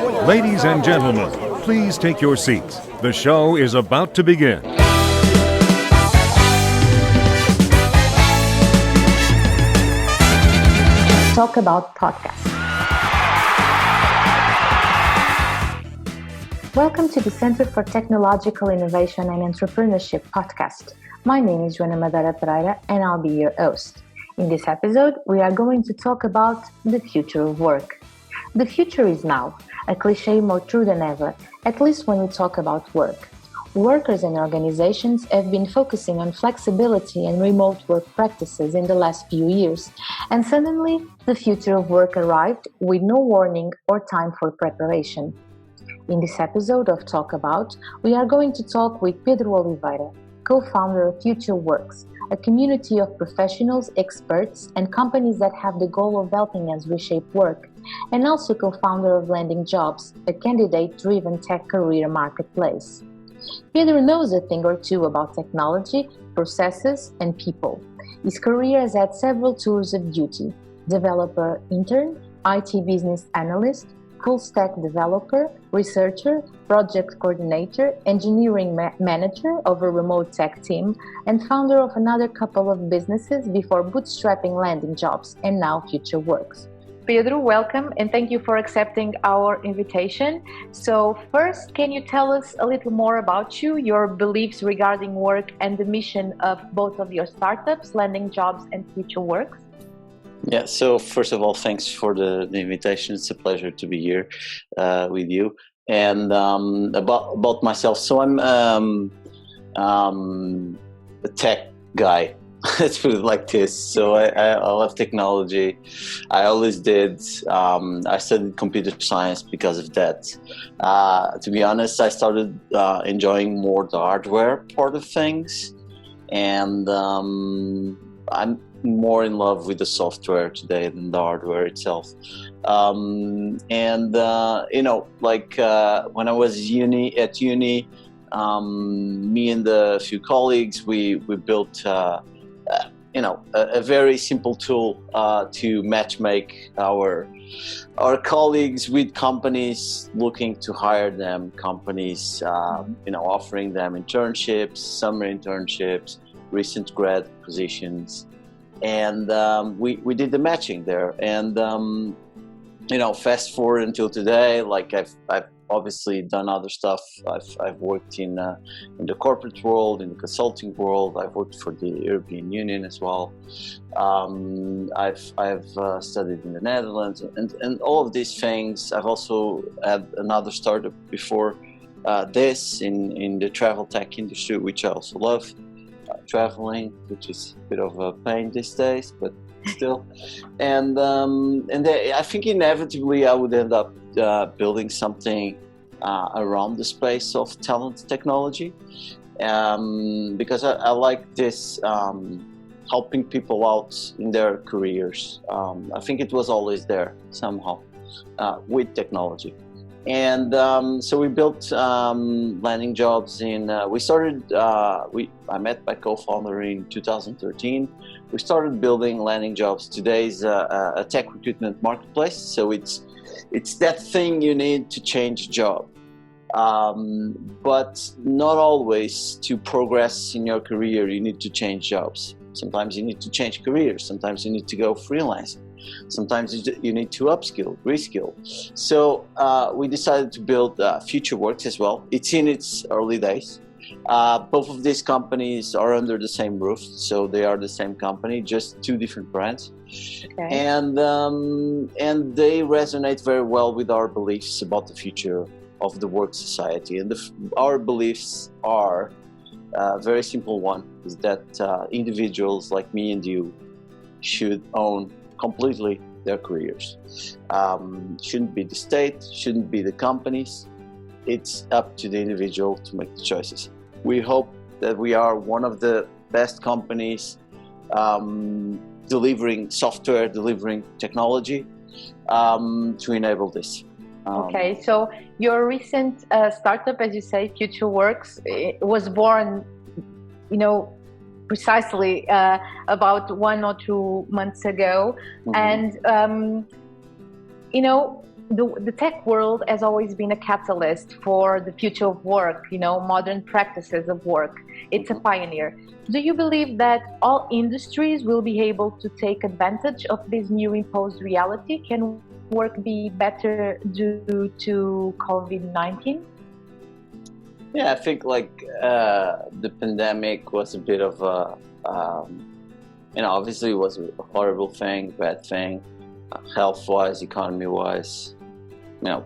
Ladies and gentlemen, please take your seats. The show is about to begin. Talk About Podcast. Welcome to the Center for Technological Innovation and Entrepreneurship podcast. My name is Joana Madara Pereira and I'll be your host. In this episode, we are going to talk about the future of work. The future is now, a cliche more true than ever, at least when we talk about work. Workers and organizations have been focusing on flexibility and remote work practices in the last few years, and suddenly the future of work arrived with no warning or time for preparation. In this episode of Talk About, we are going to talk with Pedro Oliveira, co-founder of FutureWorks, a community of professionals, experts, and companies that have the goal of helping us reshape work, and also co-founder of Landing.Jobs, a candidate-driven tech career marketplace. Pedro knows a thing or two about technology, processes, and people. His career has had several tours of duty: developer intern, IT business analyst, full-stack developer, researcher, project coordinator, engineering manager of a remote tech team, and founder of another couple of businesses before bootstrapping Landing.Jobs and now FutureWorks. Pedro, welcome, and thank you for accepting our invitation. So first, can you tell us a little more about you, your beliefs regarding work, and the mission of both of your startups, Landing.Jobs and FutureWorks? Yeah, so first of all, thanks for the invitation. It's a pleasure to be here with you. And about myself, so I'm a tech guy. Let's put it like this. So I love technology. I always did. I studied computer science because of that. To be honest, I started enjoying more the hardware part of things. And I'm more in love with the software today than the hardware itself. When I was at uni, me and a few colleagues, we built a very simple tool to matchmake our colleagues with companies looking to hire them, companies offering them internships, summer internships, recent grad positions, and we did the matching there. And fast forward until today, like I've obviously done other stuff. I've worked in the corporate world, in the consulting world. I've worked for the European Union as well. I've studied in the Netherlands, and all of these things. I've also had another startup before this in the travel tech industry, which I also love. Traveling, which is a bit of a pain these days, but still. And I think inevitably I would end up building something around the space of talent technology, because I like this helping people out in their careers. I think it was always there somehow with technology. And so we built Landing.Jobs I met my co-founder in 2013. We started building Landing.Jobs. Today is a tech recruitment marketplace. So it's that thing you need to change a job. But not always to progress in your career, you need to change jobs. Sometimes you need to change careers. Sometimes you need to go freelancing. Sometimes you need to upskill, reskill. So we decided to build FutureWorks as well. It's in its early days. Both of these companies are under the same roof, so they are the same company, just two different brands. Okay. And they resonate very well with our beliefs about the future of the work society. And our beliefs are a very simple one, is that individuals like me and you should own completely their careers. Shouldn't be the state, shouldn't be the companies. It's up to the individual to make the choices. We hope that we are one of the best companies delivering software, delivering technology to enable this. Okay, so your recent startup, as you say, FutureWorks, was born, precisely about 1 or 2 months ago. Mm-hmm. And, the tech world has always been a catalyst for the future of work, modern practices of work. It's a pioneer. Do you believe that all industries will be able to take advantage of this new imposed reality? Can work be better due to COVID-19? Yeah, I think the pandemic was a bit of a, obviously it was a horrible thing, bad thing, health-wise, economy-wise.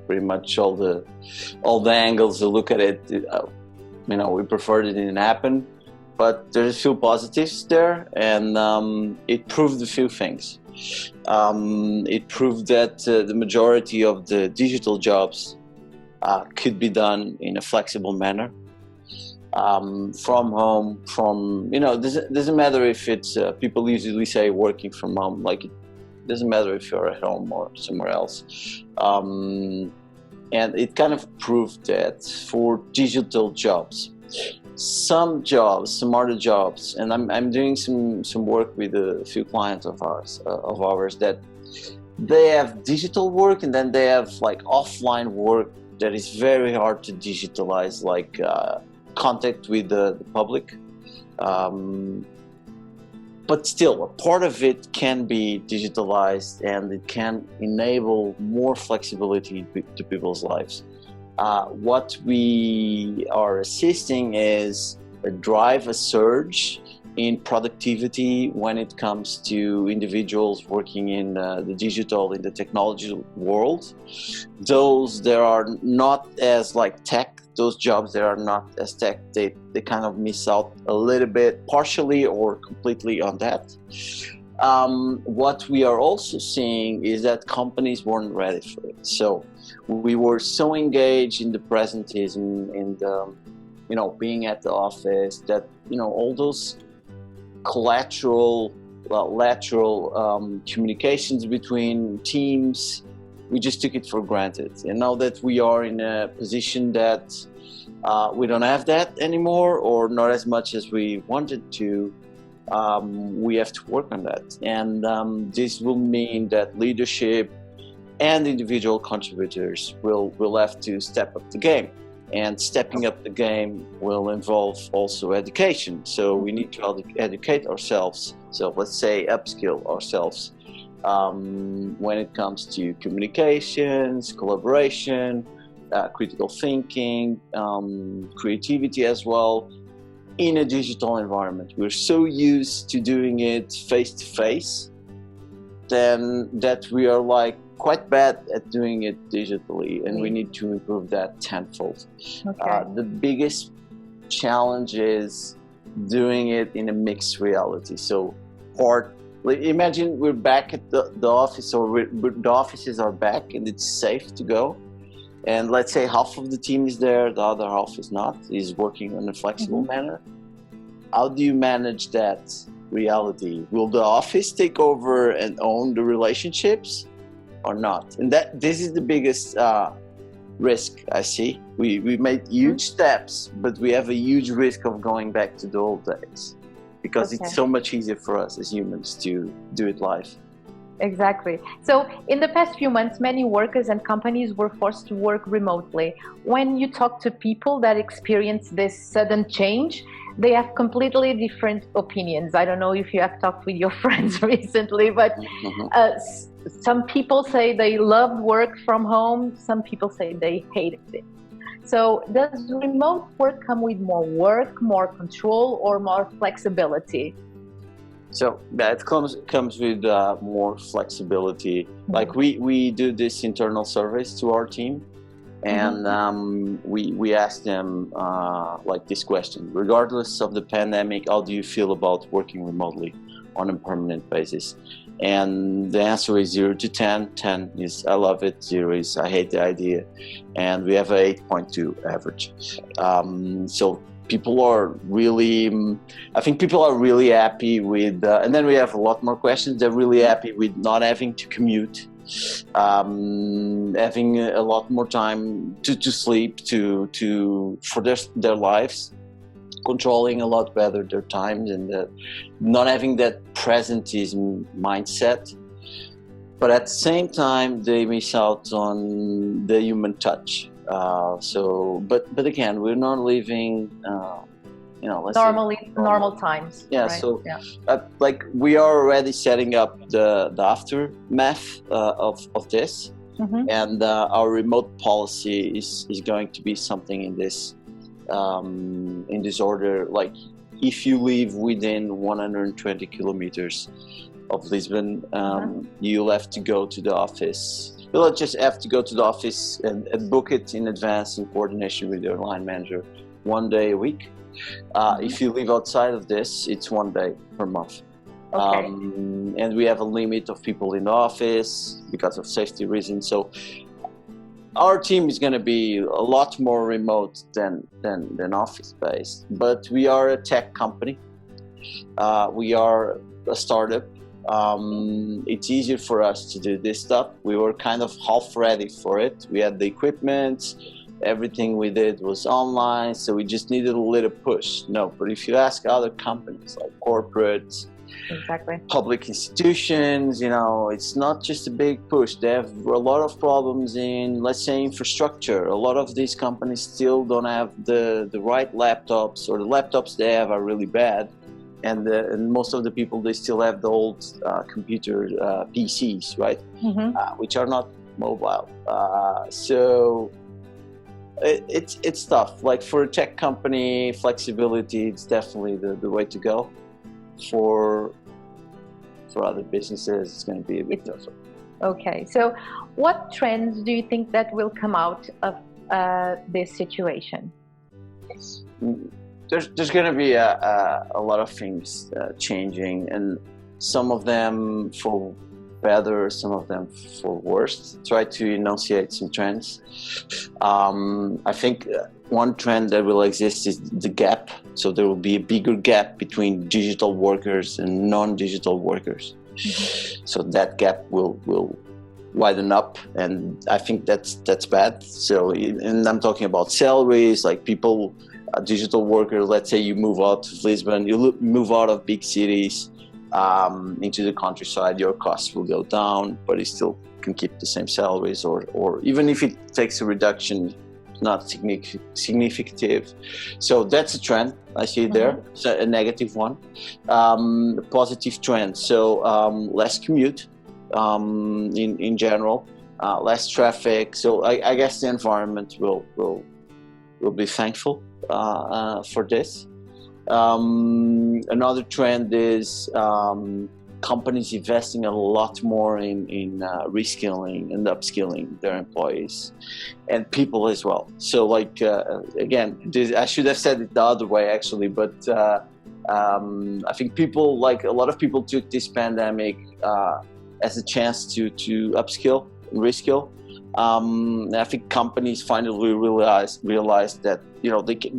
Pretty much all the angles to look at it. We preferred it didn't happen, but there's a few positives there, and it proved a few things. It proved that the majority of the digital jobs could be done in a flexible manner, from home. Doesn't matter if it's people usually say working from home, like it doesn't matter if you're at home or somewhere else. And it kind of proved that for digital jobs, some other jobs, and I'm doing some work with a few clients of ours that they have digital work, and then they have like offline work that is very hard to digitalize, like contact with the public. But still, a part of it can be digitalized, and it can enable more flexibility to people's lives. What we are assisting is a surge in productivity when it comes to individuals working in the digital, in the technology world. Those that are not as like tech, those jobs that are not as tech, they kind of miss out a little bit, partially or completely on that. What we are also seeing is that companies weren't ready for it. So we were so engaged in the presentism, in the, being at the office, that, all those lateral communications between teams, we just took it for granted. And now that we are in a position that we don't have that anymore, or not as much as we wanted to, we have to work on that. And this will mean that leadership and individual contributors will have to step up the game. And stepping up the game will involve also education. So we need to educate ourselves. So let's say upskill ourselves when it comes to communications, collaboration, critical thinking, creativity as well, in a digital environment. We're so used to doing it face to face, then that we are like quite bad at doing it digitally, and we need to improve that tenfold. Okay. The biggest challenge is doing it in a mixed reality. So imagine we're back at the office, or the offices are back and it's safe to go. And let's say half of the team is there, the other half is not, is working in a flexible manner. How do you manage that reality? Will the office take over and own the relationships or not? And this is the biggest risk I see. We made huge steps, but we have a huge risk of going back to the old days, because it's so much easier for us as humans to do it live. Exactly. So in the past few months, many workers and companies were forced to work remotely. When you talk to people that experience this sudden change, they have completely different opinions. I don't know if you have talked with your friends recently, but some people say they loved work from home. Some people say they hated it. So does remote work come with more work, more control, or more flexibility? So that comes with more flexibility. Like we do this internal surveys to our team, and we ask them like this question: regardless of the pandemic, how do you feel about working remotely on a permanent basis? And the answer is 0 to 10. 10 is I love it, 0 is I hate the idea, and we have a 8.2 average. So people are really, I think people are really happy with, and then we have a lot more questions. They're really happy with not having to commute, having a lot more time to sleep, for their lives, controlling a lot better their times, and not having that presentism mindset. but at the same time they miss out on the human touch. But again, we're not living let's say normal times. yeah, right? so like we are already setting up the aftermath of this. And our remote policy is going to be something in this order. Like, if you live within 120 kilometers of Lisbon, you'll have to go to the office. You'll just have to go to the office and book it in advance in coordination with your line manager 1 day a week. If you live outside of this, it's 1 day per month. Okay. And we have a limit of people in the office because of safety reasons. So our team is going to be a lot more remote than office based. But we are a tech company. We are a startup. It's easier for us to do this stuff. We were kind of half ready for it. We had the equipment. Everything we did was online, so we just needed a little push. No, but if you ask other companies like corporates, exactly, public institutions, it's not just a big push. They have a lot of problems in, let's say, infrastructure. A lot of these companies still don't have the right laptops, or the laptops they have are really bad. And most of the people, they still have the old computer PCs, right? Which are not mobile. So it's tough. Like, for a tech company, flexibility, it's definitely the way to go. For other businesses, it's going to be a bit tougher. Okay, so what trends do you think that will come out of this situation? There's going to be a lot of things changing, and some of them for better, some of them for worse. Try to enunciate some trends. I think one trend that will exist is the gap. So there will be a bigger gap between digital workers and non-digital workers. So that gap will widen up, and I think that's bad. So, and I'm talking about salaries, like people, digital workers. Let's say you move out of Lisbon, you move out of big cities into the countryside, your costs will go down, but you still can keep the same salaries, or even if it takes a reduction, not significant. So that's a trend I see there. So a negative one. A positive trend. So less commute in general, less traffic. So I guess the environment will be thankful for this. Another trend is companies investing a lot more in reskilling and upskilling their employees and people as well. So, like, again, I should have said it the other way actually, but I think people, like a lot of people, took this pandemic as a chance to upskill and reskill. And I think companies finally realized that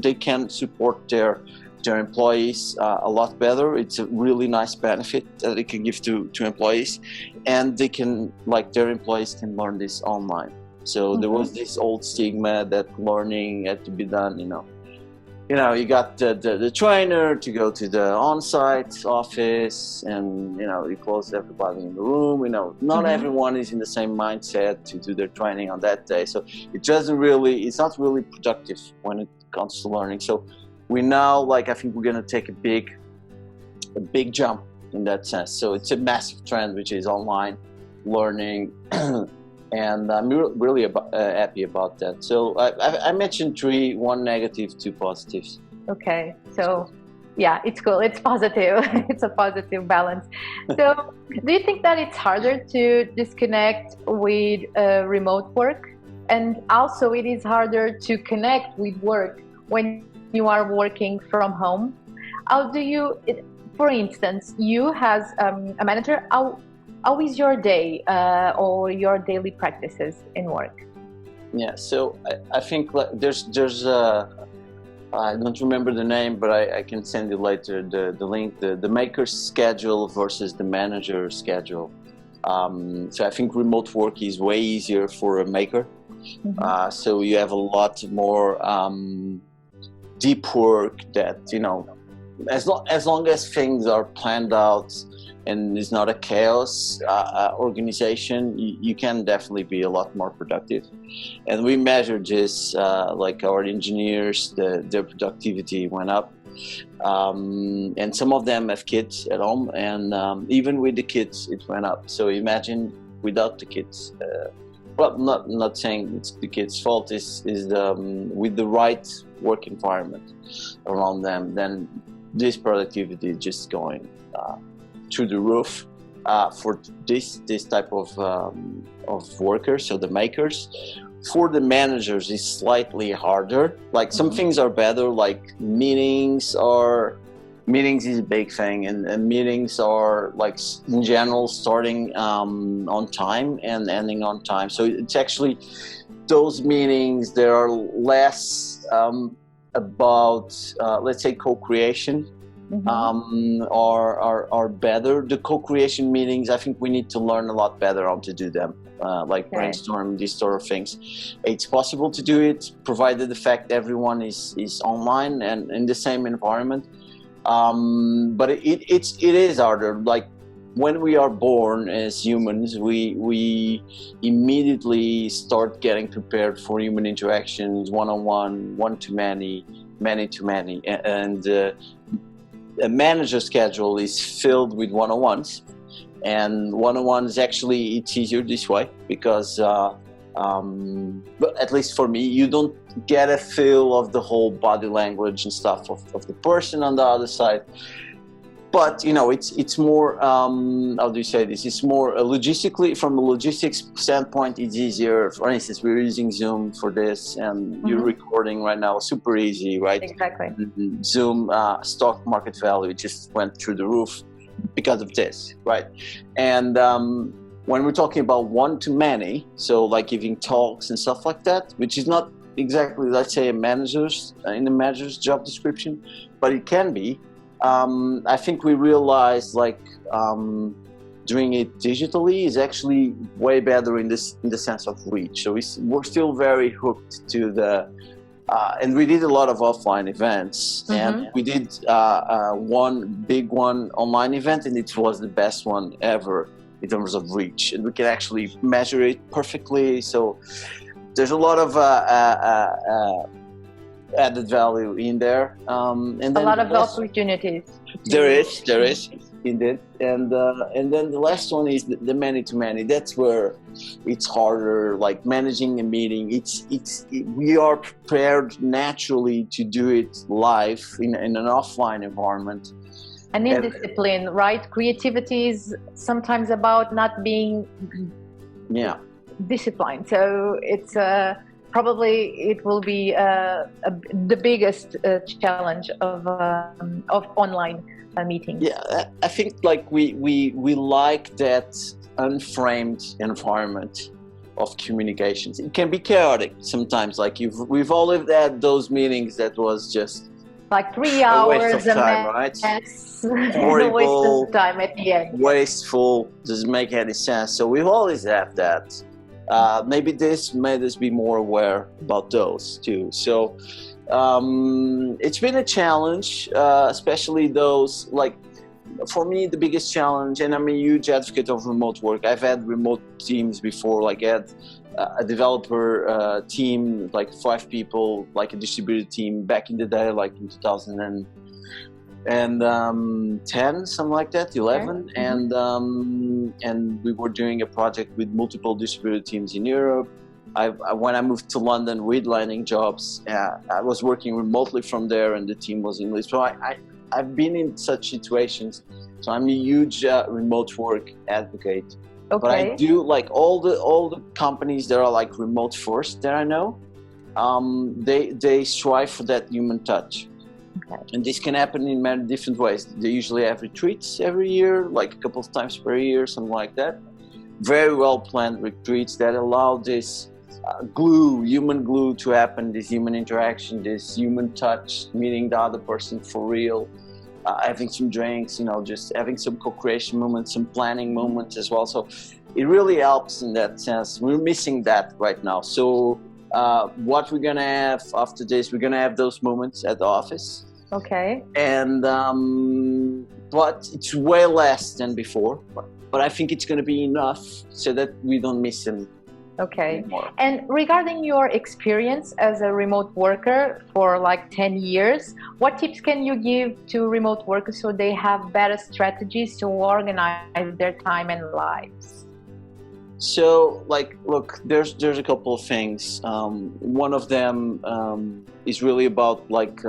they can support their employees a lot better. It's a really nice benefit that they can give to employees, and they can, like, their employees can learn this online. So there was this old stigma that learning had to be done, you got the trainer to go to the on-site office, and you close everybody in the room. Not everyone is in the same mindset to do their training on that day, so it's not really productive when it comes to learning. So we now, I think we're going to take a big jump in that sense. So it's a massive trend, which is online learning, and I'm really happy about that. So I mentioned 3, 1 negative, 2 positives. Okay, so yeah, it's cool. It's positive. It's a positive balance. So do you think that it's harder to disconnect with remote work? And also it is harder to connect with work when you are working from home? How do you, for instance, you as a manager, how is your day or your daily practices in work? Yeah, so I think there's I don't remember the name, but I can send you later the link, the maker's schedule versus the manager's schedule. So I think remote work is way easier for a maker. So you have a lot more deep work that, as long as things are planned out and it's not a chaos organization, you can definitely be a lot more productive. And we measured this, like our engineers, their productivity went up. And some of them have kids at home, and even with the kids it went up. So imagine without the kids, well, not saying it's the kids' fault, is with the right work environment around them, then this productivity is just going through the roof for this type of workers, so the makers. For the managers, it's slightly harder. Like some things are better, like meetings is a big thing, and meetings are like in general starting on time and ending on time. So it's actually those meetings, there are less about let's say co-creation. Are better. The co-creation meetings, I think we need to learn a lot better how to do them, like brainstorm, these sort of things. It's possible to do it, provided the fact everyone is online and in the same environment. But it is harder. Like when we are born as humans, we immediately start getting prepared for human interactions, one-on-one, one-to-many, many-to-many, and a manager schedule is filled with one-on-ones, and one-on-ones actually it's easier this way because but at least for me, you don't get a feel of the whole body language and stuff of the person on the other side. But you know, it's more how do you say this? It's more logistically, from a logistics standpoint, it's easier. For instance, we're using Zoom for this, and you're recording right now. Super easy, right? Exactly. Zoom stock market value just went through the roof because of this, right? And when we're talking about one-to-many, so like giving talks and stuff like that, which is not exactly, let's say, a manager's in the manager's job description, but it can be. I think we realized doing it digitally is actually way better in the sense of reach. So we're still very hooked to the, and we did a lot of offline events, and we did one big one online event, and it was the best one ever in terms of reach, and we can actually measure it perfectly. So there's a lot of added value in there, and then a lot of opportunities. There is indeed, and then the last one is the many-to-many. That's where it's harder, like managing a meeting. We are prepared naturally to do it live in an offline environment. And in discipline, right? Creativity is sometimes about not being disciplined. So it's probably it will be the biggest challenge of online meetings. Yeah, I think like we like that unframed environment of communications. It can be chaotic sometimes. Like we've all lived at those meetings that was just like 3 hours, a waste of time, right? Horrible. Waste of time at the end. Wasteful, doesn't make any sense. So we've always had that. Maybe this made us be more aware about those too. So it's been a challenge, especially those, like for me, the biggest challenge, and I'm a huge advocate of remote work. I've had remote teams before, like I had a developer team, like 5 people, like a distributed team back in the day, like in 2010, something like that, 11, and we were doing a project with multiple distributed teams in Europe. When I moved to London with Landing.Jobs, I was working remotely from there, and the team was in Lisbon. So I've been in such situations, so I'm a huge remote work advocate. Okay. But I do like all the companies that are like remote first that I know, they strive for that human touch. Okay. And this can happen in many different ways. They usually have retreats every year, like a couple of times per year, something like that. Very well planned retreats that allow this human glue to happen, this human interaction, this human touch, meeting the other person for real, having some drinks, just having some co-creation moments, some planning moments as well. So it really helps in that sense. We're missing that right now. So what we're gonna have after this, we're gonna have those moments at the office. Okay. And but it's way less than before. But I think it's going to be enough so that we don't miss them. Okay. Anymore. And regarding your experience as a remote worker for like 10 years, what tips can you give to remote workers so they have better strategies to organize their time and lives? So, like, look, there's a couple of things. One of them is really about like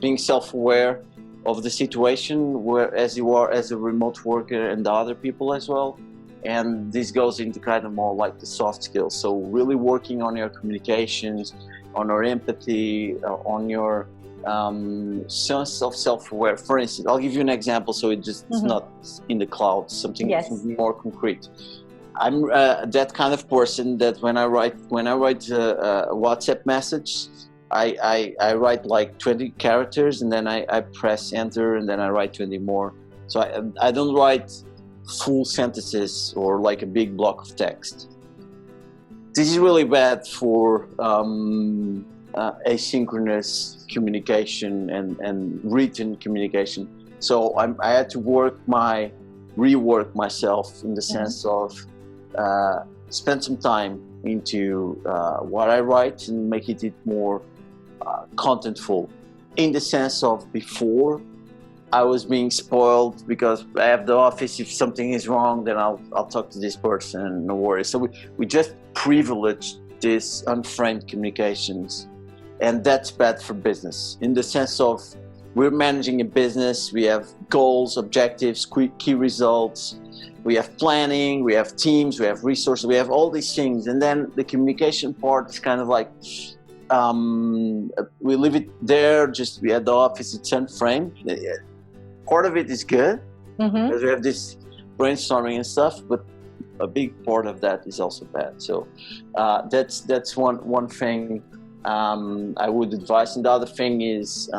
being self-aware of the situation, where as you are as a remote worker and the other people as well. And this goes into kind of more like the soft skills. So really working on your communications, on your empathy, on your sense of self-aware. For instance, I'll give you an example so it's not in the cloud, something more concrete. I'm that kind of person that when I write a WhatsApp message, I write like 20 characters and then I press enter and then I write 20 more. So I don't write full sentences or like a big block of text. This is really bad for asynchronous communication and written communication. So I had to rework myself in the sense of spend some time into what I write and make it more contentful. In the sense of before, I was being spoiled because I have the office. If something is wrong, then I'll talk to this person. No worries. So we just privileged these unframed communications, and that's bad for business. In the sense of we're managing a business, we have goals, objectives, key results. We have planning, we have teams, we have resources, we have all these things, and then the communication part is kind of like we leave it there. Just we at the office, it's unframed. Part of it is good because we have this brainstorming and stuff, but a big part of that is also bad. So that's one thing I would advise. And the other thing is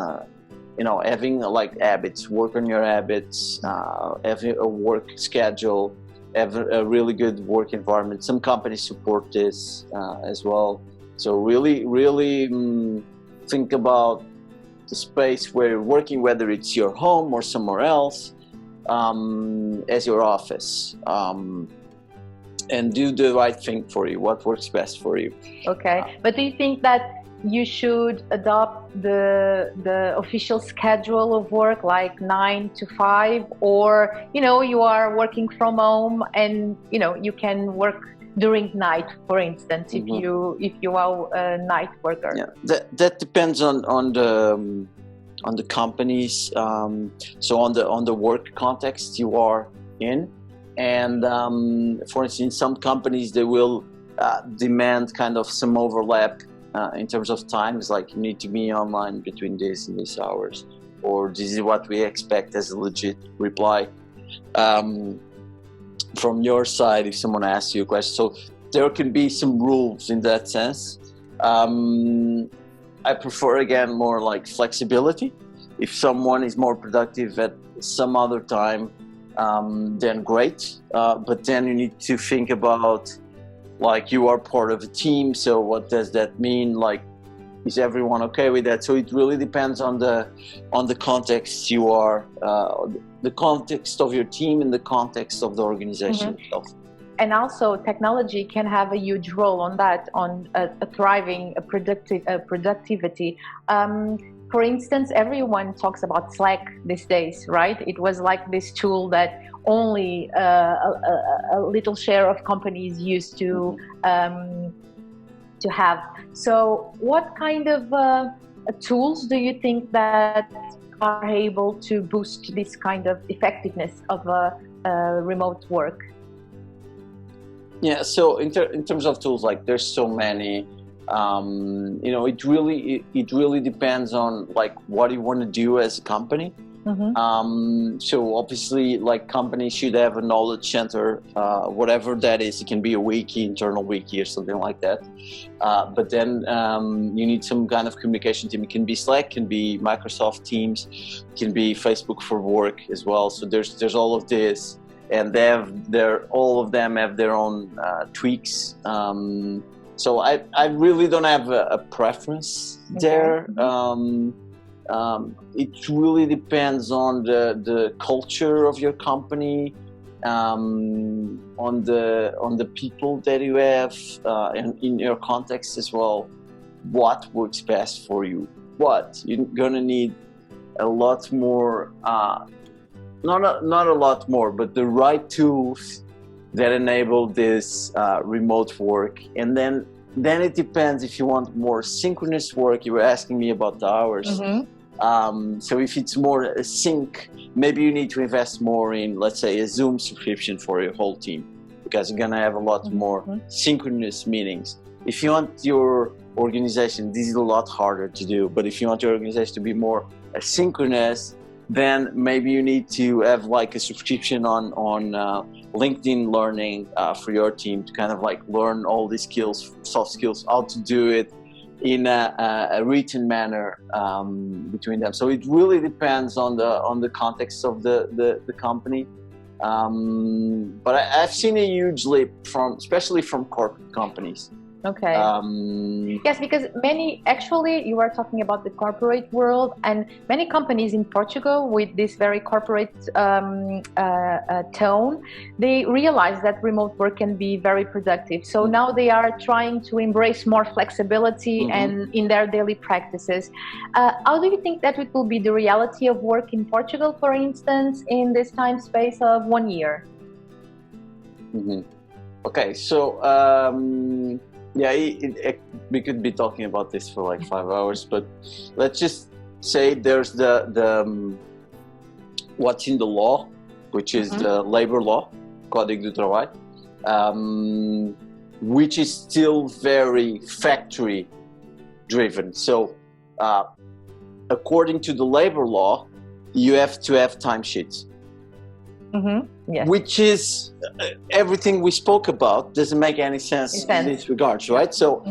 having like habits, work on your habits, having a work schedule, have a really good work environment. Some companies support this as well. So really think about the space where you're working, whether it's your home or somewhere else, as your office, and do the right thing for you, what works best for you. Okay, but do you think that you should adopt the official schedule of work, like 9 to 5, or you are working from home and you can work during night, for instance, if you are a night worker? Yeah, that depends on the companies. So on the work context you are in, and for instance, some companies they will demand kind of some overlap in terms of times, like you need to be online between this and these hours, or this is what we expect as a legit reply from your side if someone asks you a question. So there can be some rules in that sense. I prefer, again, more like flexibility. If someone is more productive at some other time, then great. But then you need to think about, like, you are part of a team. So what does that mean? Like, is everyone okay with that? So it really depends on the context you are, the context of your team and the context of the organization itself. And also, technology can have a huge role on that, on a thriving, productivity. For instance, everyone talks about Slack these days, right? It was like this tool that only a little share of companies used to have. So what kind of tools do you think that are able to boost this kind of effectiveness of remote work? Yeah, so in terms of tools, like there's so many. It really depends on like what you want to do as a company. So obviously, like, companies should have a knowledge center, whatever that is. It can be a wiki, internal wiki, or something like that. But then you need some kind of communication team. It can be Slack, can be Microsoft Teams, can be Facebook for Work as well. So there's all of this, and all of them have their own tweaks. So I really don't have a preference there. It really depends on the culture of your company, on the people that you have, and in your context as well. What works best for you? What you're gonna need a lot more, not a lot more, but the right tools that enable this remote work. And then it depends if you want more synchronous work. You were asking me about the hours. So if it's more sync, maybe you need to invest more in, let's say, a Zoom subscription for your whole team, because you're gonna have a lot more synchronous meetings. If you want your organization, this is a lot harder to do, but if you want your organization to be more asynchronous, then maybe you need to have like a subscription on LinkedIn Learning for your team to kind of like learn all these skills, soft skills, how to do it in a written manner between them. So it really depends on the context of the company. But I've seen a huge leap especially from corporate companies. Okay. Yes, because you are talking about the corporate world, and many companies in Portugal with this very corporate tone, they realize that remote work can be very productive. So now they are trying to embrace more flexibility and in their daily practices. How do you think that it will be the reality of work in Portugal, for instance, in this time space of 1 year? Okay, so yeah, we could be talking about this for like 5 hours, but let's just say there's the what's in the law, which is the labor law, Código do Trabalho, which is still very factory driven. So according to the labor law, you have to have timesheets. Yes. Which is everything we spoke about doesn't make any sense in this regards, right? So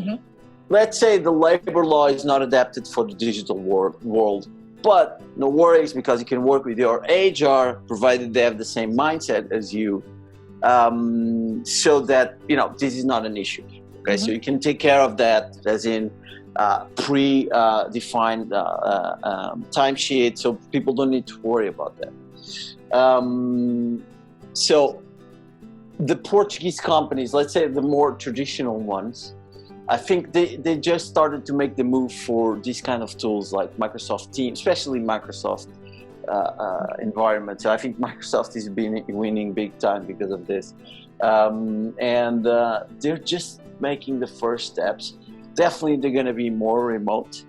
let's say the labor law is not adapted for the digital world, but no worries, because you can work with your HR provided they have the same mindset as you, so that this is not an issue. Okay, so you can take care of that, as in pre-defined timesheet, so people don't need to worry about that. So the Portuguese companies, let's say the more traditional ones, I think they just started to make the move for these kind of tools like Microsoft Teams, especially Microsoft environment. So I think Microsoft is winning big time because of this. And they're just making the first steps. Definitely they're going to be more remote.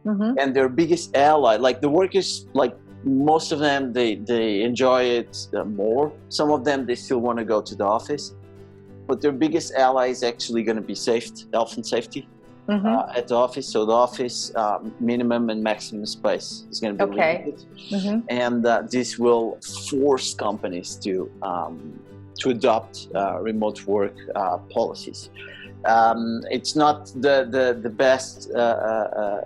And their biggest ally, like the workers, like most of them, they enjoy it more. Some of them, they still want to go to the office, but their biggest ally is actually going to be health and safety at the office. So the office minimum and maximum space is going to be limited, and this will force companies to adopt remote work policies. It's not the best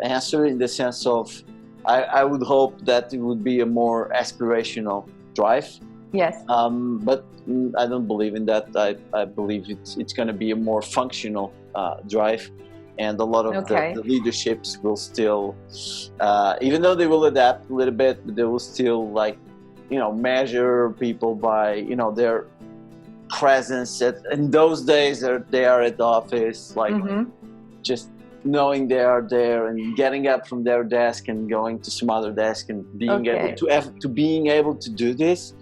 answer in the sense of I would hope that it would be a more aspirational drive. Yes. But I don't believe in that. I believe it's going to be a more functional drive, and a lot of the leaderships will still, even though they will adapt a little bit, they will still measure people by their presence in those days they are at the office, just knowing they are there and getting up from their desk and going to some other desk and being able to do this.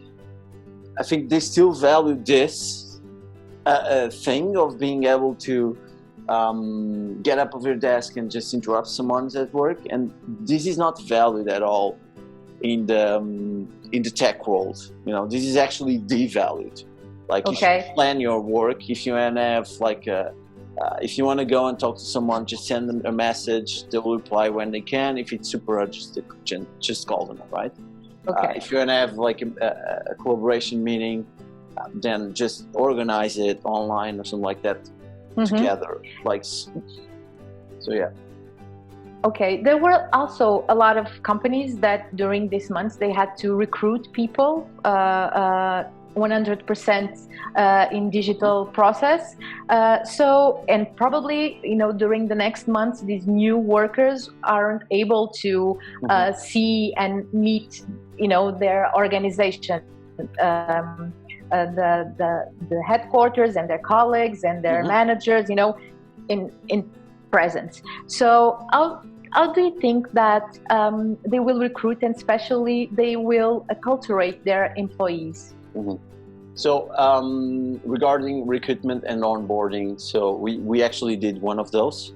I think they still value this thing of being able to get up of your desk and just interrupt someone's at work, and this is not valued at all in the tech world. This is actually devalued. Like you should plan your work. If you want to have if you want to go and talk to someone, just send them a message. They will reply when they can. If it's super urgent, just call them, right? If you want to have a collaboration meeting, then just organize it online or something like that together. So yeah. Okay, there were also a lot of companies that during these months they had to recruit people 100% in digital process. And probably, during the next months, these new workers aren't able to see and meet, their organization, the headquarters and their colleagues and their managers, in presence. So how do you think that they will recruit, and especially they will acculturate their employees? So regarding recruitment and onboarding, so we actually did one of those.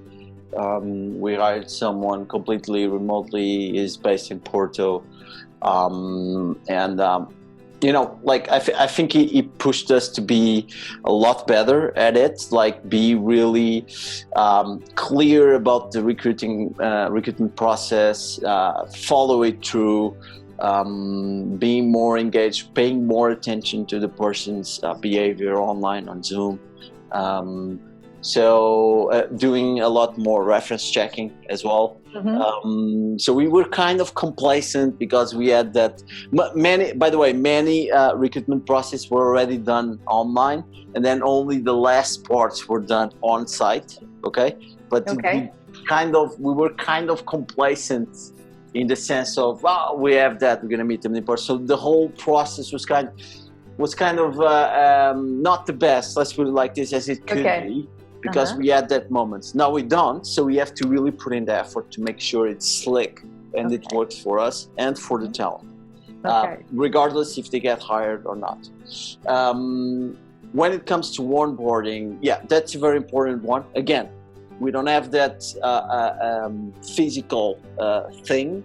We hired someone completely remotely, is based in Porto, I think he pushed us to be a lot better at it, like be really clear about the recruitment process, follow it through, being more engaged, paying more attention to the person's behavior online on Zoom. Doing a lot more reference checking as well. So we were kind of complacent because we had that. Many recruitment processes were already done online, and then only the last parts were done on site. Okay, but we were kind of complacent in the sense of, we have that, we're gonna meet them in person. So the whole process was kind of not the best. Let's put it like this, as it could be. Because we had that moment. Now we don't, so we have to really put in the effort to make sure it's slick and it works for us and for the talent, regardless if they get hired or not. When it comes to onboarding, that's a very important one. Again, we don't have that physical thing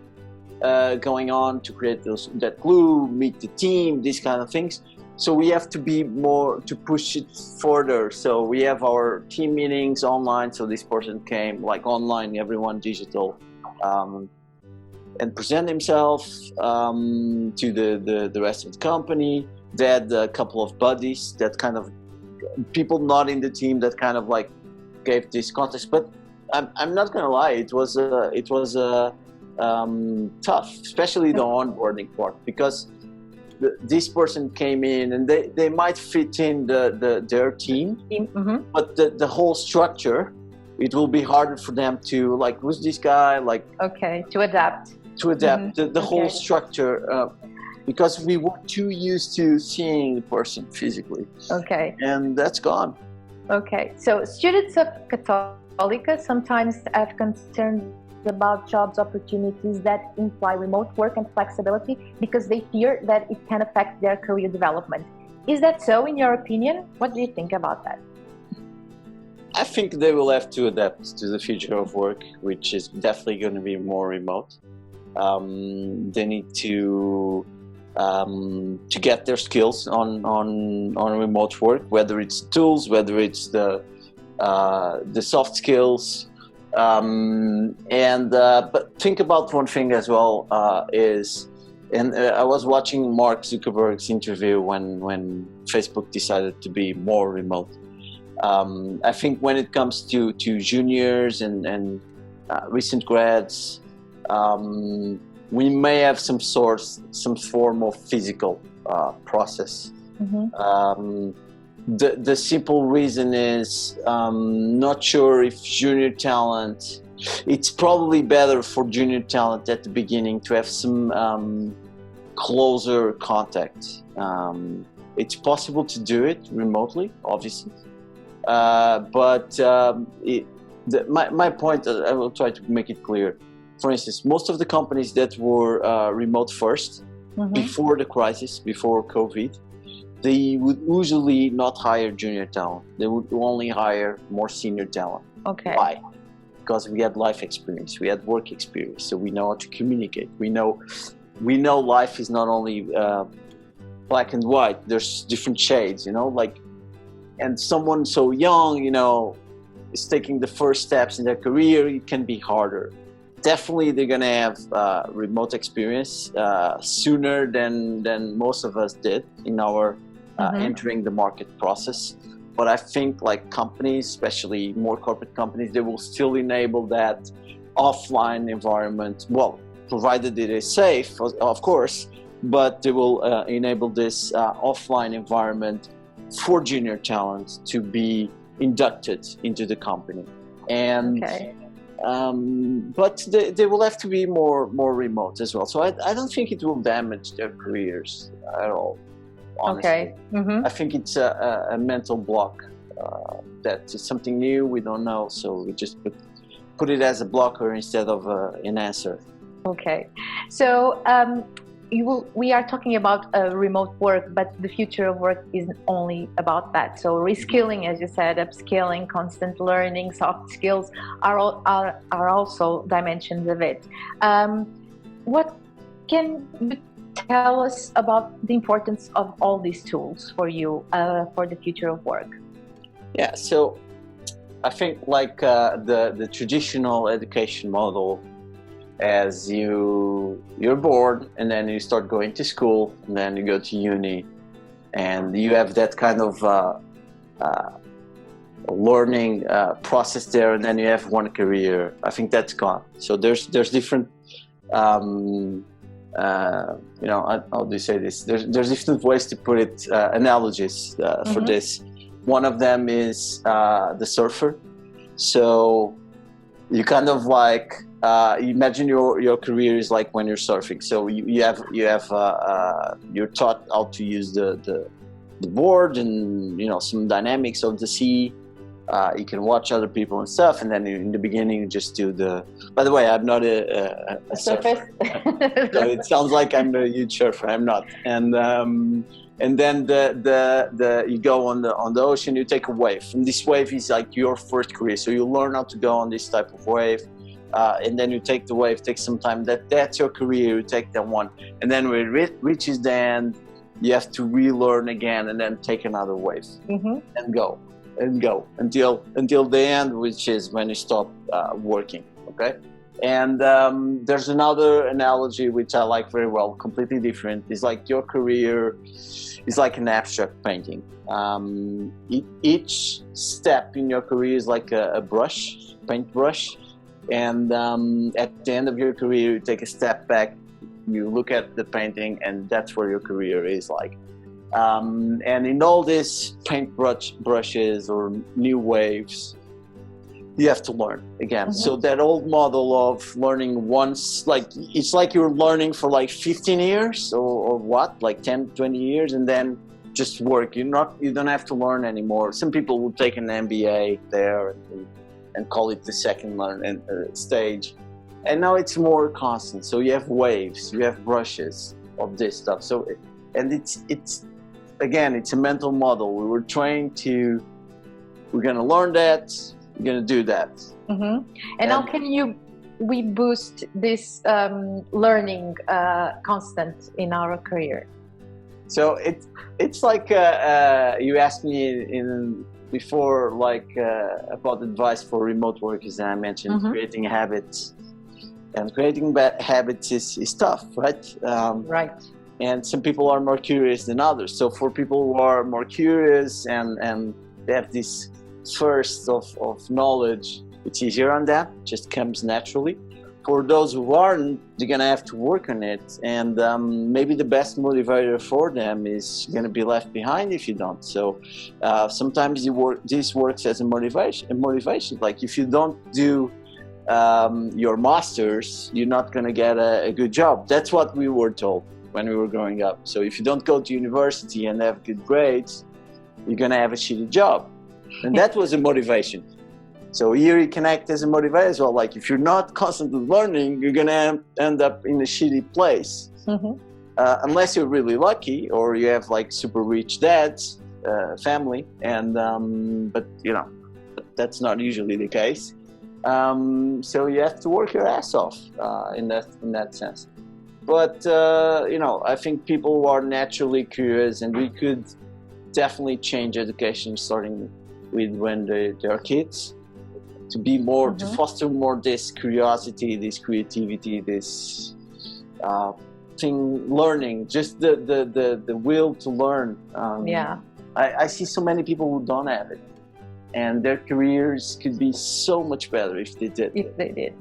going on to create that glue, meet the team, these kind of things. So we have to be more to push it further. So we have our team meetings online. So this person came like online, everyone digital, and present himself to the rest of the company. They had a couple of buddies, that kind of people not in the team, that kind of like gave this context. But I'm not gonna lie, it was tough, especially the onboarding part, because this person came in and they might fit in their team, but the whole structure, it will be harder for them to like, who's this guy, like to adapt the whole structure, because we were too used to seeing the person physically, and that's gone. So students of Católica sometimes have concerns about jobs opportunities that imply remote work and flexibility because they fear that it can affect their career development. Is that so, in your opinion? What do you think about that? I think they will have to adapt to the future of work, which is definitely going to be more remote. They need to get their skills on remote work, whether it's tools, whether it's the soft skills. But think about one thing as well, I was watching Mark Zuckerberg's interview when Facebook decided to be more remote. I think when it comes to juniors and recent grads, we may have some form of physical process. The simple reason is, not sure if junior talent, it's probably better for junior talent at the beginning to have some closer contact. It's possible to do it remotely, obviously, but my point, I will try to make it clear. For instance, most of the companies that were remote first, before the crisis, before COVID, they would usually not hire junior talent. They would only hire more senior talent. Why? Because we had life experience, we had work experience, so we know how to communicate. We know life is not only black and white. There's different shades, and someone so young, is taking the first steps in their career, it can be harder. Definitely, they're gonna have remote experience sooner than most of us did in our entering the market process. But I think like companies, especially more corporate companies, they will still enable that offline environment. Well, provided it is safe, of course, but they will enable this offline environment for junior talent to be inducted into the company. And but they will have to be more remote as well. So I don't think it will damage their careers at all, honestly. I think it's a mental block that is something new, we don't know, so we just put it as a blocker instead of an answer. Okay, so we are talking about remote work, but the future of work isn't only about that. So reskilling, as you said, upskilling, constant learning, soft skills are also dimensions of it. What can you tell us about the importance of all these tools for you for the future of work? Yeah, so I think like the traditional education model, as you're bored and then you start going to school and then you go to uni and you have that kind of learning process there, and then you have one career. I think that's gone. So there's different how do you say this? There's different ways to put it, analogies for this. One of them is the surfer. So you kind of like imagine your career is like when you're surfing. So you're taught how to use the board and some dynamics of the sea. You can watch other people and stuff, and then in the beginning you just do the. By the way, I'm not a surfer, so it sounds like I'm a huge surfer. I'm not, and then you go on the ocean. You take a wave, and this wave is like your first career. So you learn how to go on this type of wave. And then you take the wave, take some time, that's your career, you take that one. And then when it reaches the end, you have to relearn again and then take another wave and go until the end, which is when you stop working, okay? And there's another analogy which I like very well, completely different. It's like your career is like an abstract painting. Each step in your career is like a brush, paintbrush. And at the end of your career, you take a step back, you look at the painting, and that's where your career is like. And in all these paint brushes or new waves, you have to learn again. So that old model of learning once, like it's like you're learning for like 15 years or what, like 10, 20 years, and then just work. You don't have to learn anymore. Some people will take an MBA there and call it the second stage, and now it's more constant. So you have waves, you have brushes of this stuff. So, and it's again, it's a mental model. We were trained to, we're gonna learn that, we're gonna do that. And how can we boost this learning constant in our career? So it's like you asked me before, like about advice for remote workers, and I mentioned creating habits, and creating bad habits is tough, right? Right. And some people are more curious than others. So for people who are more curious and they have this thirst of knowledge, it's easier on them, just comes naturally. For those who aren't, they're gonna have to work on it, and maybe the best motivator for them is gonna be left behind if you don't. So sometimes this works as a motivation. Like if you don't do your masters, you're not gonna get a good job. That's what we were told when we were growing up. So if you don't go to university and have good grades, you're gonna have a shitty job, and that was a motivation. So here you can act as a motivator as well. Like if you're not constantly learning, you're gonna end up in a shitty place. Unless you're really lucky or you have like super rich dads, family, and but that's not usually the case. So you have to work your ass off in that sense. But I think people who are naturally curious, and we could definitely change education starting with when they are kids, to be more, to foster more this curiosity, this creativity, this learning, just the will to learn. I see so many people who don't have it, and their careers could be so much better if they did.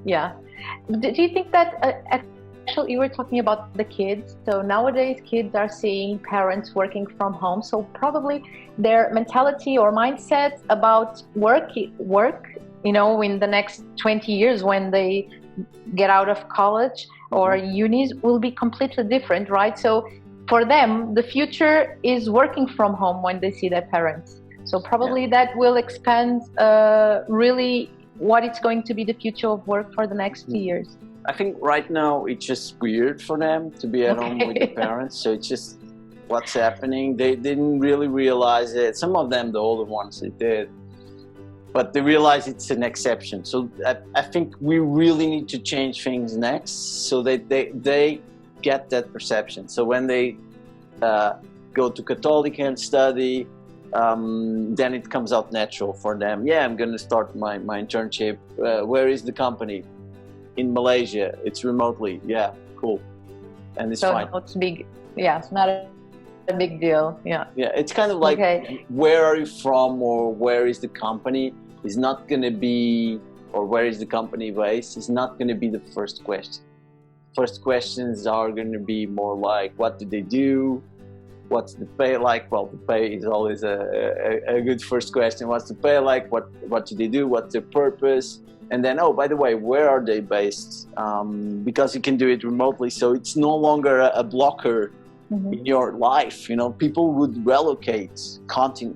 Yeah. Do you think that actually, you were talking about the kids. So nowadays, kids are seeing parents working from home. So probably their mentality or mindset about work, in the next 20 years when they get out of college or unis will be completely different, right? So for them, the future is working from home when they see their parents. So probably that will expand really what it's going to be the future of work for the next 2 years. I think right now it's just weird for them to be at home with the parents. So it's just what's happening. They didn't really realize it. Some of them, the older ones, they did. But they realize it's an exception. So I think we really need to change things next so that they get that perception. So when they go to Catholic and study, then it comes out natural for them. Yeah, I'm going to start my internship. Where is the company? In Malaysia. It's remotely. Yeah, cool. And it's fine. It's big. Yeah, it's not a big deal. Yeah. Yeah, it's kind of like where are you from or where is the company is not going to be, or where is the company based is not going to be the first question. First questions are going to be more like, what do they do? What's the pay like? Well, the pay is always a good first question. What's the pay like? What do they do? What's their purpose? And then, oh, by the way, where are they based? Because you can do it remotely, so it's no longer a blocker in your life. People would relocate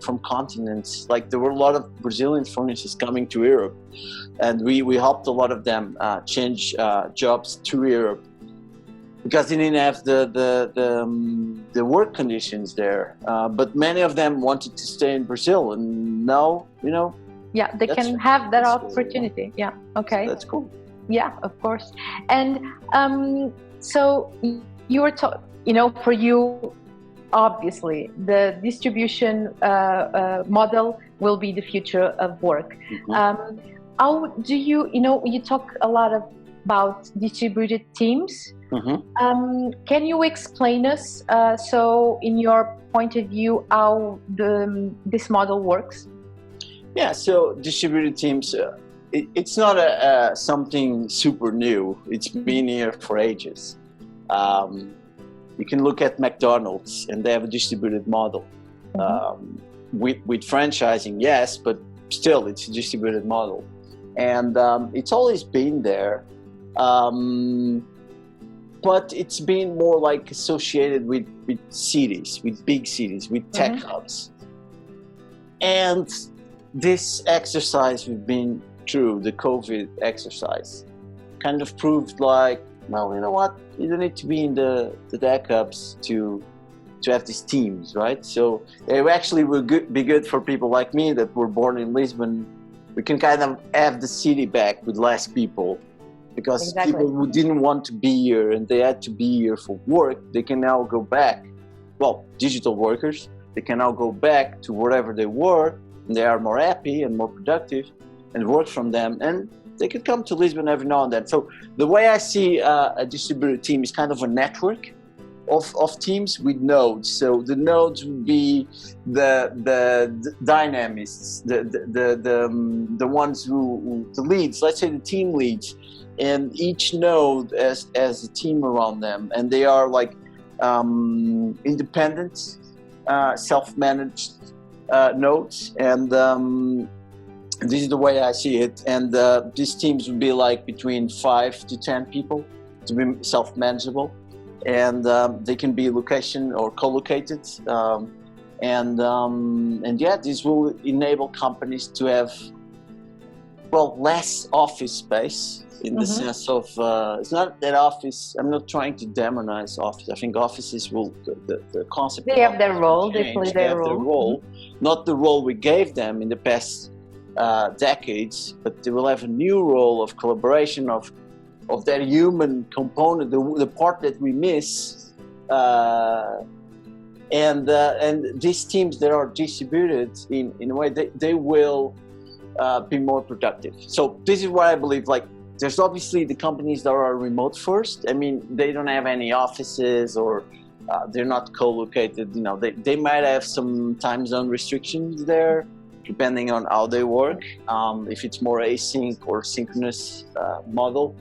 from continents. Like there were a lot of Brazilians, for instance, coming to Europe, and we helped a lot of them change jobs to Europe because they didn't have the work conditions there. But many of them wanted to stay in Brazil, and now, yeah, they can have that opportunity. Cool. Yeah. Okay. So that's cool. Yeah, of course. And so you were for you, obviously, the distribution model will be the future of work. How do you talk a lot about distributed teams. Can you explain us, so in your point of view, how this model works? Yeah, so distributed teams, it's not something super new. It's been here for ages. You can look at McDonald's, and they have a distributed model. With franchising, yes, but still, it's a distributed model. And it's always been there. But it's been more like associated with cities, with big cities, with tech hubs. And this exercise we've been through, the COVID exercise, kind of proved like, well, you know what? You don't need to be in the tech hubs to have these teams, right? So they actually will be good for people like me that were born in Lisbon. We can kind of have the city back with less people, because people who didn't want to be here and they had to be here for work, they can now go back. Well, digital workers, they can now go back to wherever they were, and they are more happy and more productive and work from them, and they could come to Lisbon every now and then. So the way I see a distributed team is kind of a network of teams with nodes. So the nodes would be the dynamists, the ones who the leads, let's say the team leads, and each node has a team around them, and they are like independent, self-managed nodes, and this is the way I see it. And these teams would be like between 5 to 10 people to be self-manageable, and they can be location or co-located, and yeah, this will enable companies to have, well, less office space, in the sense of, it's not that office, I'm not trying to demonize office. I think offices will, the concept. They have their role, they play their role. Not the role we gave them in the past decades, but they will have a new role of collaboration, of that human component, the part that we miss. And these teams that are distributed in a way, they will be more productive. So this is what I believe. Like, there's obviously the companies that are remote first. I mean, they don't have any offices, or they're not co-located. They might have some time zone restrictions there, depending on how they work. If it's more async or synchronous model.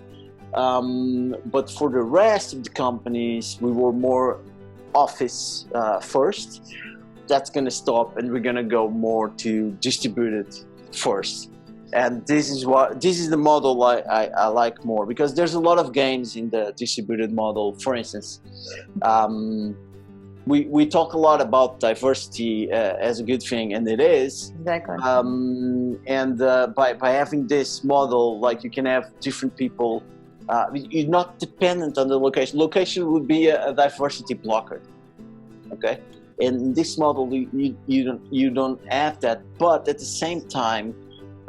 But for the rest of the companies, we were more office first. That's going to stop, and we're going to go more to distributed first. And this is the model I like more, because there's a lot of gains in the distributed model. For instance, we talk a lot about diversity as a good thing, and it is. Exactly. And by having this model, like, you can have different people. You're not dependent on the location. Location would be a diversity blocker. Okay. In this model, you don't have that. But at the same time,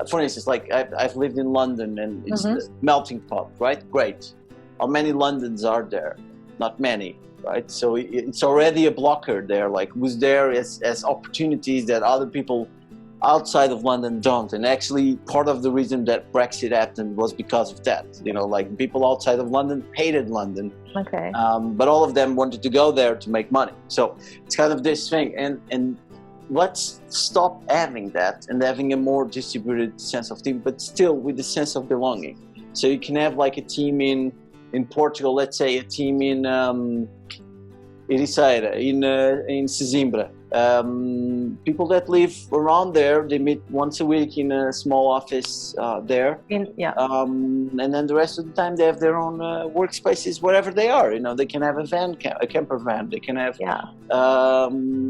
for instance, like I've lived in London, and it's the melting pot, right? Great. How many Londons are there? Not many, right? So it's already a blocker there. Like, who's there as opportunities that other people outside of London don't. And actually, part of the reason that Brexit happened was because of that. Like, people outside of London hated London. Okay. But all of them wanted to go there to make money. So it's kind of this thing. And let's stop having that and having a more distributed sense of team, but still with the sense of belonging. So you can have like a team in Portugal, let's say a team in Ericeira, in Sesimbra. People that live around there, they meet once a week in a small office there. And then the rest of the time they have their own workspaces wherever they are. They can have a camper van, they can have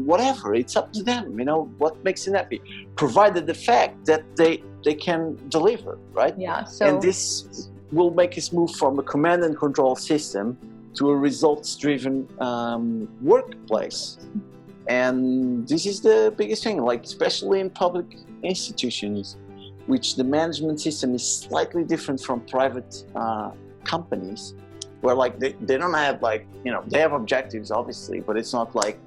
whatever. It's up to them, what makes them happy, provided the fact that they can deliver, right? Yeah. So, and this will make us move from a command and control system to a results-driven workplace. And this is the biggest thing, like, especially in public institutions, which the management system is slightly different from private companies, where like they don't have, like, they have objectives obviously, but it's not like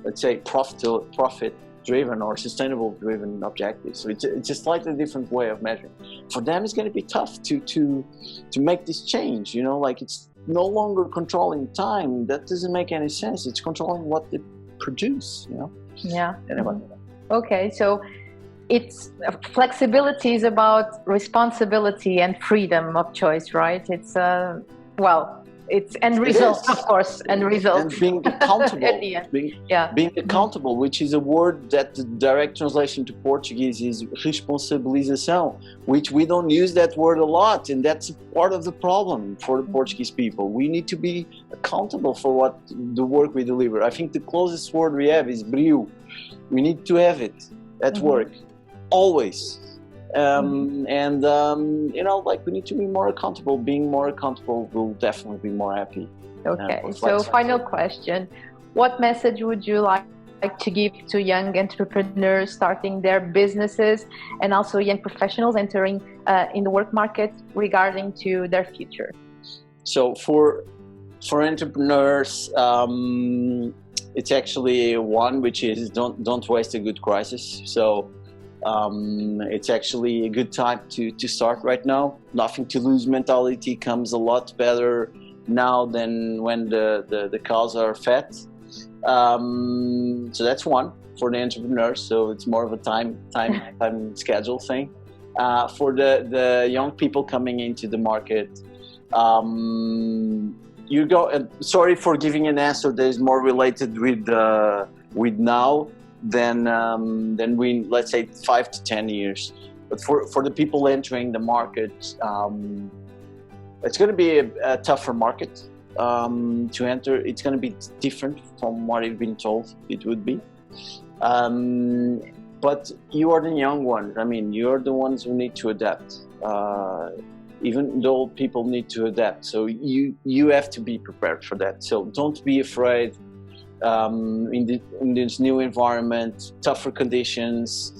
let's say profit driven or sustainable driven objectives. So it's a slightly different way of measuring. For them, it's going to be tough to make this change. Like, it's no longer controlling time. That doesn't make any sense. It's controlling what they produce. Yeah. Anyway. Okay, so it's flexibility is about responsibility and freedom of choice, right? It's it's end results, of course, and results. And being accountable. At the end. Being accountable, which is a word that the direct translation to Portuguese is responsabilização, which we don't use that word a lot, and that's part of the problem for the Portuguese people. We need to be accountable for what the work we deliver. I think the closest word we have is brio. We need to have it at work, always. Like, we need to be more accountable. Being more accountable will definitely be more happy. Okay, so final question. What message would you like to give to young entrepreneurs starting their businesses, and also young professionals entering in the work market regarding to their future? So for entrepreneurs, it's actually one, which is don't waste a good crisis. So it's actually a good time to start right now. Nothing to lose mentality comes a lot better now than when the cows are fat. So that's one for the entrepreneurs. So it's more of a time schedule thing. For the young people coming into the market, sorry for giving an answer that is more related with now than we, let's say, 5 to 10 years. But for the people entering the market, it's going to be a tougher market to enter. It's going to be different from what you've been told it would be. But you are the young ones. I mean, you are the ones who need to adapt. Even though people need to adapt, so you have to be prepared for that. So don't be afraid. In this new environment, tougher conditions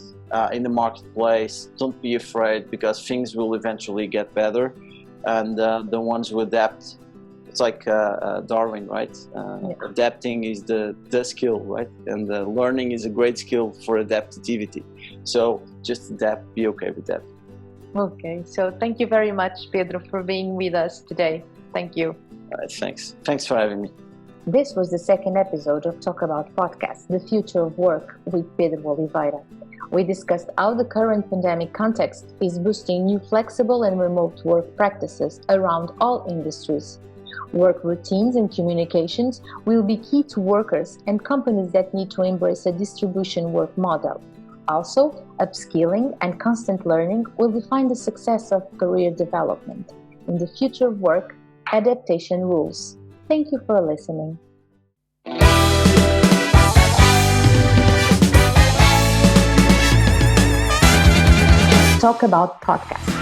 in the marketplace, don't be afraid, because things will eventually get better. And the ones who adapt, it's like Darwin, right? Adapting is the skill, right? And learning is a great skill for adaptivity. So just adapt, be okay with that. Okay, so thank you very much, Pedro, for being with us today. Thank you. Thanks for having me. This was the second episode of Talk About Podcast, The Future of Work, with Pedro Oliveira. We discussed how the current pandemic context is boosting new flexible and remote work practices around all industries. Work routines and communications will be key to workers and companies that need to embrace a distribution work model. Also, upskilling and constant learning will define the success of career development. In the future of work, adaptation rules. Thank you for listening. Talk About Podcast.